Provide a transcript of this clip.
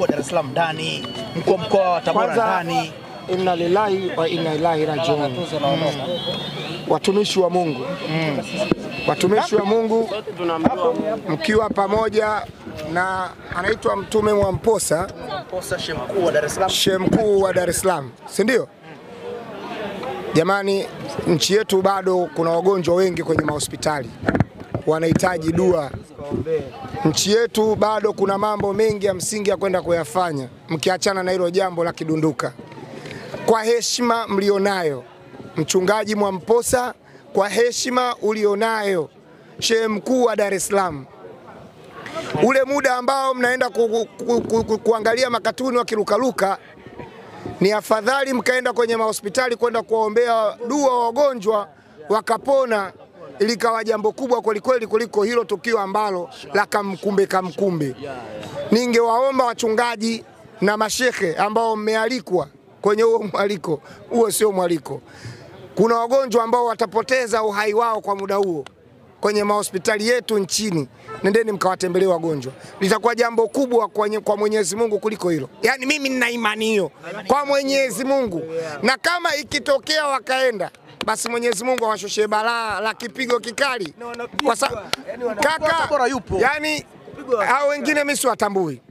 mkuu wa Dar es Salaam ndani, mkuu wa mkoa wa Tabora ndani. Inna lillahi wa inna ilaihi rajiun. Watumishi wa Mungu, watumishi wa Mungu, mkiwa pamoja na anaitwa Mtume Mwamposa, Shehe mkuu wa Dar es Salaam, Shehe mkuu wa Dar es Salaam, si ndio? Jamani, nchi yetu bado kuna wagonjwa wengi kwenye mahospitali wanahitaji dua. Nchi yetu bado kuna mambo mengi ya msingi ya kwenda kuyafanya, mkiachana na hilo jambo la kidunduka. Kwa heshima mlionayo Mchungaji Mwamposa, kwa heshima ulionayo Shehe mkuu wa Dar es Salaam, ule muda ambao mnaenda kuangalia makatuni wakirukaruka, ni afadhali mkaenda kwenye mahospitali kwenda kuwaombea dua wagonjwa wakapona, ili kawa jambo kubwa kweli kuliko hilo tukio ambalo la kamkumbe. Ningewaomba wachungaji na mashehe ambao mmealikwa kwenye huo mwaliko, huo sio mwaliko. Kuna wagonjwa ambao watapoteza uhai wao kwa muda huo kwenye mahospitali yetu nchini. Nendeni mkawatembelee wagonjwa. Litakuwa jambo kubwa kwa Mwenyezi Mungu kuliko hilo. Yaani mimi nina imani hiyo kwa Mwenyezi Mungu. Na kama ikitokea wakaenda, basi Mwenyezi Mungu awashushe balaa la kipigo kikali. Kwa kaka, yani hao wengine mimi siwatambui.